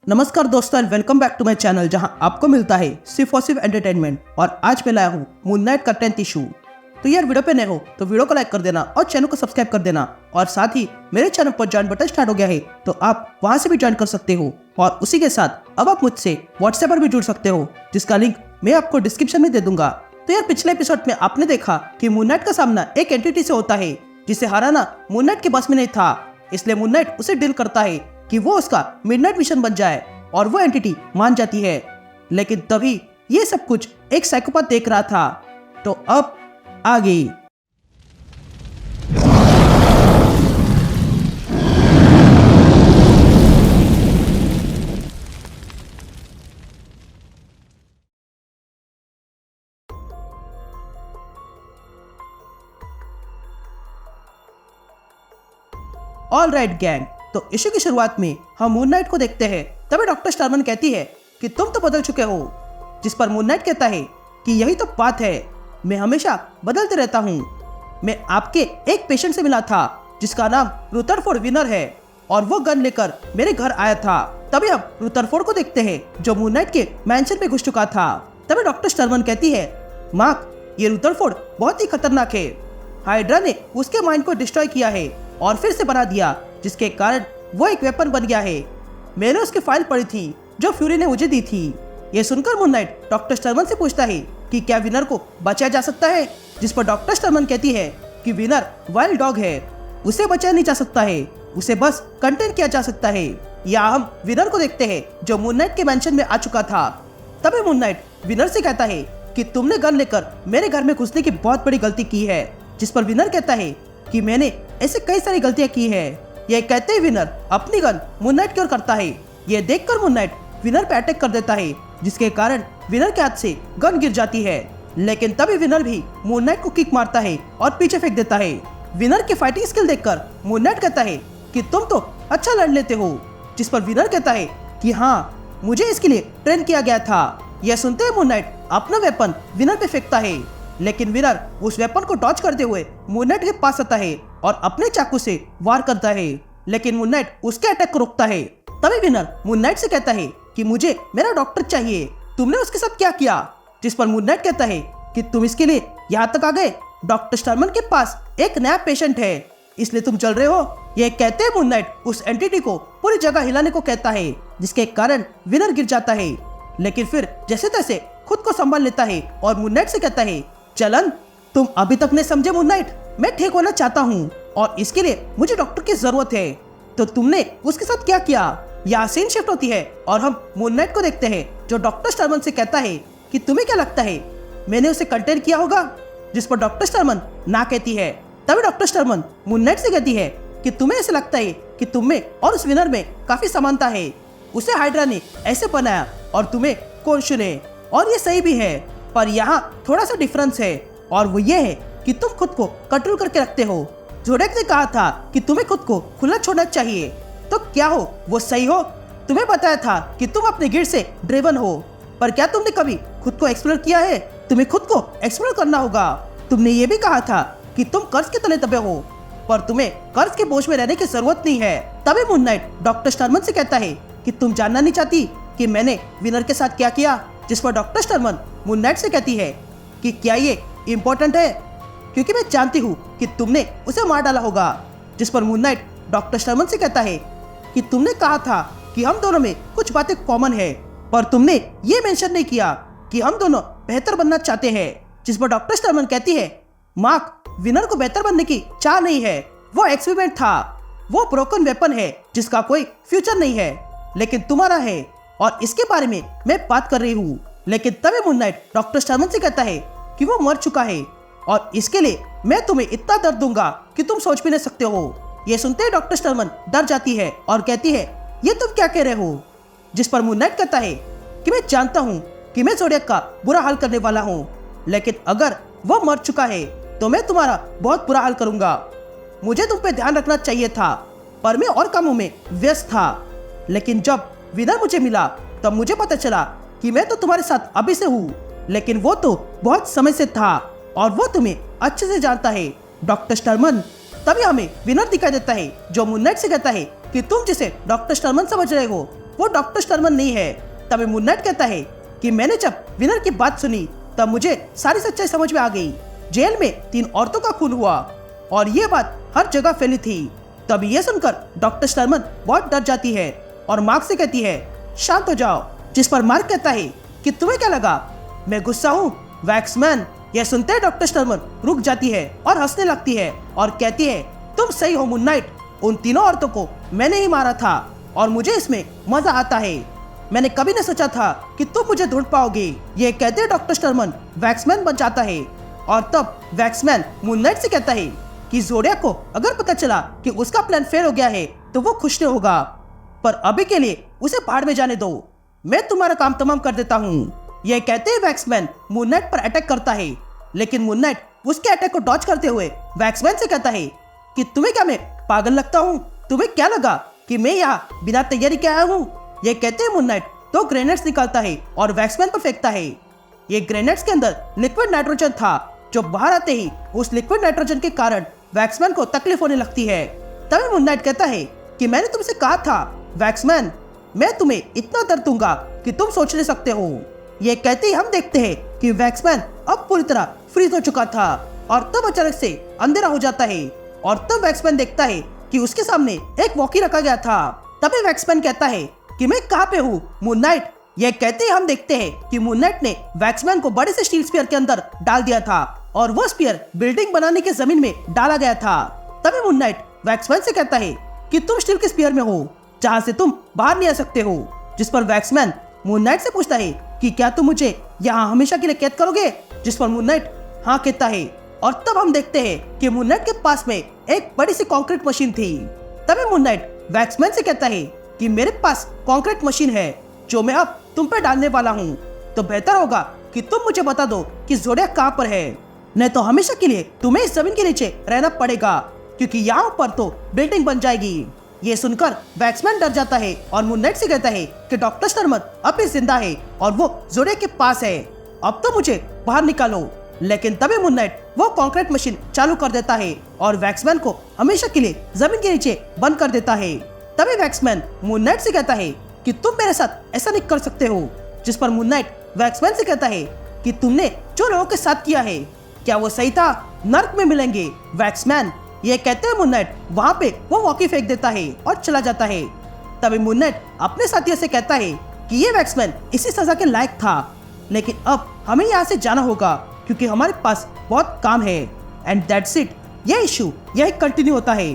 नमस्कार दोस्तों and welcome back to my channel जहां आपको मिलता है सिर्फ और सिर्फ एंटरटेनमेंट। और आज मैं लाया हूं मून नाइट का 10th इशू। तो यार वीडियो पे नए हो तो वीडियो को लाइक कर देना और चैनल को सब्सक्राइब कर देना। और साथ ही मेरे चैनल पर ज्वाइन बटन स्टार्ट हो गया है तो आप वहां से भी ज्वाइन कर सकते हो। और उसी के साथ अब आप मुझसे व्हाट्सएप पर भी जुड़ सकते हो जिसका लिंक मैं आपको डिस्क्रिप्शन में दे दूंगा। तो यार पिछले एपिसोड में आपने देखा कि मून नाइट का सामना एक एंटिटी से होता है जिसे हराना मून नाइट के बस में नहीं था। इसलिए मून नाइट उसे डील करता है कि वो उसका मिडनाइट मिशन बन जाए और वो एंटिटी मान जाती है। लेकिन तभी ये सब कुछ एक साइकोपैथ देख रहा था। तो अब आगे ऑल राइट गैंग, तो इशू की शुरुआत में हम मून नाइट को देखते हैं। तभी डॉक्टर स्टारमन कहती है कि तुम तो बदल चुके हो, जिस पर मून नाइट कहता है कि यही तो बात है, मैं हमेशा बदलते रहता हूँ। मैं आपके एक पेशेंट से मिला था जिसका नाम रुदरफोर्ड विनर है और वो गन लेकर मेरे घर आया था। तभी हम रुदरफोर्ड को देखते हैं जो मून नाइट के मैंशन में घुस चुका था। तभी डॉक्टर स्टारमन कहती है, मार्क ये रुदरफोर्ड बहुत ही खतरनाक है। हाइड्रा ने उसके माइंड को डिस्ट्रॉय किया है और फिर से बना दिया, जिसके कारण वो एक वेपन बन गया है। मैंने उसकी फाइल पढ़ी थी जो फ्यूरी ने मुझे दी थी। ये सुनकर मून नाइट डॉक्टर स्टर्मन से पूछता है कि क्या विनर को बचाया जा सकता है, जिस पर डॉक्टर स्टर्मन कहती है कि विनर वाइल्ड डॉग है, उसे बचाया नहीं जा सकता है, उसे बस कंटेन किया जा सकता है। या हम विनर को देखते हैं जो मून नाइट के मैंशन में आ चुका था। तभी मून नाइट विनर से कहता है कि तुमने गन लेकर मेरे घर में घुसने की बहुत बड़ी गलती की है, जिस पर विनर कहता है कि मैंने ऐसे कई सारी गलतियां की है। ये कहते ही विनर अपनी गन मून नाइट की ओर करता है। ये देखकर मून नाइट विनर पे अटैक कर देता है, जिसके कारण विनर के हाथ से गन गिर जाती है। लेकिन तभी विनर भी मून नाइट को किक मारता है और पीछे फेंक देता है। विनर की फाइटिंग स्किल देखकर मून नाइट कहता है कि तुम तो अच्छा लड़ लेते हो, जिस पर विनर कहता है कि हाँ, मुझे इसके लिए ट्रेन किया गया था। यह सुनते ही मून नाइट अपना वेपन विनर पे फेंकता है, लेकिन विनर उस वेपन को डॉज करते हुए मून नाइट के पास आता है और अपने चाकू से वार करता है। लेकिन मून नाइट उसके अटैक को रोकता है। तभी विनर मून नाइट से कहता है कि मुझे मेरा डॉक्टर चाहिए, तुमने उसके साथ क्या किया, जिस पर मून नाइट कहता है कि तुम इसके लिए यहाँ तक आ गए, डॉक्टर स्टर्मन के पास एक नया पेशेंट है, इसलिए तुम चल रहे हो। यह कहते हैं मून नाइट उस एंटिटी को पूरी जगह हिलाने को कहता है, जिसके कारण विनर गिर जाता है। लेकिन फिर जैसे तैसे खुद को संभाल लेता है और मून नाइट से कहता है, चलन तुम अभी तक नहीं समझे मून नाइट, मैं ठीक होना चाहता हूँ और इसके लिए मुझे डॉक्टर की जरूरत है। तो तुमने उसके साथ क्या किया। यहाँ सीन शिफ्ट होती है और हम मून नाइट को देखते हैं जो डॉक्टर स्टर्मन से कहता है कि तुम्हें क्या लगता है मैंने उसे कंटेन किया होगा, जिस पर डॉक्टर स्टर्मन ना कहती है। तभी डॉक्टर स्टर्मन मून नाइट से कहती है कि तुम्हें ऐसा लगता है कि तुम में और उस विनर में काफी समानता है, उसे हाइड्रा ने ऐसे बनाया और तुम्हें कौन चुने, और ये सही भी है, पर यहाँ थोड़ा सा डिफरेंस है और वो ये है कि तुम खुद को कंट्रोल करके रखते हो। जोडेक ने कहा था कि तुम्हें खुद को खुला छोड़ना चाहिए, तो क्या हो वो सही हो। तुम्हें बताया था कि तुम अपने गिल्ड से ड्रिवन हो, पर क्या तुमने कभी खुद को एक्सप्लोर किया है। तुम्हें खुद को एक्सप्लोर करना होगा। तुमने ये भी कहा था कि तुम कर्ज के तले दबे हो, पर तुम्हें कर्ज के बोझ में रहने की जरूरत नहीं है। तभी मून नाइट डॉक्टर स्टर्मन से कहता है कि तुम जानना नहीं चाहती कि मैंने विनर के साथ क्या किया, जिस पर डॉक्टर स्टर्मन मून नाइट से कहती है कि क्या ये इम्पोर्टेंट है, क्योंकि मैं जानती हूँ कि तुमने उसे मार डाला होगा। जिस पर मून नाइट डॉक्टर स्टर्मन से कहता है कि तुमने कहा था कि हम दोनों में कुछ बातें कॉमन है, पर तुमने ये मेंशन नहीं किया कि हम दोनों बेहतर बनना चाहते हैं। जिस पर डॉक्टर स्टर्मन कहती है, मार्क विनर को बेहतर बनने की चाह नहीं है, वो एक्सपेरिमेंट था, वो ब्रोकन वेपन है जिसका कोई फ्यूचर नहीं है, लेकिन तुम्हारा है और इसके बारे में मैं बात कर रही हूँ। लेकिन तभी मून नाइट डॉक्टर स्टर्मन से कहता है कि वो मर चुका है और इसके लिए मैं तुम्हें इतना दर्द दूंगा कि तुम सोच भी नहीं सकते हो। ये सुनते ही डॉक्टर स्टर्मन डर जाती है और कहती है, ये तुम क्या कह रहे हो, जिस पर मून नाइट कहता है कि मैं जानता हूँ कि मैं जोडियक का बुरा हाल करने वाला हूँ, लेकिन अगर वह मर चुका है तो मैं तुम्हारा बहुत बुरा हाल करूंगा। मुझे तुम पे ध्यान रखना चाहिए था, पर मैं और कामों में व्यस्त था। लेकिन जब विनर मुझे मिला तब मुझे पता चला कि मैं तो तुम्हारे साथ अभी से हूँ, लेकिन वो तो बहुत समय से था और वो तुम्हें अच्छे से जानता है डॉक्टर स्टर्मन। तभी हमें विनर दिखाई देता है जो मून नाइट से कहता है कि तुम जिसे डॉक्टर स्टर्मन समझ रहे हो वो डॉक्टर स्टर्मन नहीं है। तभी मून नाइट कहता है कि मैंने जब विनर की बात सुनी तब मुझे सारी सच्चाई समझ में आ गई। जेल में 3 औरतों का खून हुआ और ये बात हर जगह फैली थी। तभी ये सुनकर डॉक्टर स्टर्मन बहुत डर जाती है और मार्क से कहती है शांत हो जाओ। जिस पर मार्क कहता है कि तुम्हें क्या लगा मैं गुस्सा हूँ वैक्समैन। यह सुनते ही डॉक्टर स्टर्मन रुक जाती है और हंसने लगती है और कहती है तुम सही हो मून नाइट, उन तीनों औरतों को मैंने ही मारा था और मुझे इसमें मजा आता है। मैंने कभी नहीं सोचा था कि तुम मुझे ढूंढ पाओगे। ये कहते डॉक्टर स्टर्मन वैक्समैन बन जाता है और तब वैक्समैन मून नाइट से कहता है कि ज़ोडियाक को अगर पता चला कि उसका प्लान फेल हो गया है तो वो खुश नहीं होगा, पर अभी के लिए उसे भाड़ में जाने दो, मैं तुम्हारा काम तमाम कर देता हूँ। यह कहते ही वैक्समैन मून नाइट पर अटैक करता है, लेकिन मून नाइट उसके अटैक को डॉज करते हुए वैक्समैन से कहता है कि तुम्हें क्या मैं पागल लगता हूँ, तुम्हें क्या लगा कि मैं यहाँ बिना तैयारी के आया हूँ। ये कहते हैं मून नाइट तो ग्रेनेड्स निकालता है और वैक्समैन पर फेंकता है। ये ग्रेनेड्स के अंदर लिक्विड नाइट्रोजन था जो बाहर आते ही उस लिक्विड नाइट्रोजन के कारण वैक्समैन को तकलीफ होने लगती है। तभी मून नाइट कहता है कि मैंने तुमसे कहा था वैक्समैन, मैं तुम्हें इतना दर्द दूंगा कि तुम सोच नहीं सकते हो। ये कहते ही हम देखते हैं कि वैक्समैन अब पूरी तरह फ्रीज हो चुका था और तब अचानक से अंधेरा हो जाता है और तब वैक्समैन देखता है कि उसके सामने एक वॉकी रखा गया था। तभी वैक्समैन कहता है कि मैं कहाँ पे हूँ मून नाइट। ये कहते ही हम देखते हैं कि मून नाइट ने वैक्समैन को बड़े से स्टील स्पीयर के अंदर डाल दिया था और वो स्पीयर बिल्डिंग बनाने के जमीन में डाला गया था। तभी मून नाइट वैक्समैन से कहता है कि तुम स्टील के स्पीयर में हो जहाँ से तुम बाहर नहीं आ सकते हो। जिस पर वैक्समैन मून नाइट से पूछता है कि क्या तुम मुझे यहाँ हमेशा के लिए कैद करोगे, जिस पर मून नाइट हाँ कहता है। और तब हम देखते हैं कि मून नाइट के पास में एक बड़ी सी कंक्रीट मशीन थी। तभी मून नाइट वैक्समैन से कहता है कि मेरे पास कंक्रीट मशीन है जो मैं अब तुम पे डालने वाला हूँ, तो बेहतर होगा कि तुम मुझे बता दो कि ज़ोडियाक कहाँ पर है, नहीं तो हमेशा के लिए तुम्हें इस जमीन के नीचे रहना पड़ेगा क्योंकि यहाँ पर तो बिल्डिंग बन जाएगी। ये सुनकर वैक्समैन डर जाता है और मून नाइट से कहता है कि डॉक्टर स्टर्मन अब भी जिंदा है और वो ज़ोडियाक के पास है, अब तो मुझे बाहर निकालो। लेकिन तभी मून नाइट वो कंक्रीट मशीन चालू कर देता है और वैक्समैन को हमेशा के लिए जमीन के नीचे बंद कर देता है। तभी वैक्समैन मून नाइट से कहता है कि तुम मेरे साथ ऐसा नहीं कर सकते हो, जिस पर मून नाइट वैक्समैन से कहता है कि तुमने जो लोगों के साथ किया है क्या वो सही था, नर्क में मिलेंगे वैक्समैन। ये कहते हुए मून नाइट वहाँ पे वो वॉकी फेंक देता है और चला जाता है। तभी मून नाइट अपने साथियों से कहता है कि ये वैक्समैन इसी सजा के लायक था, लेकिन अब हमें यहाँ से जाना होगा क्योंकि हमारे पास बहुत काम है। एंड दैट्स इट, ये इशू यही कंटिन्यू होता है।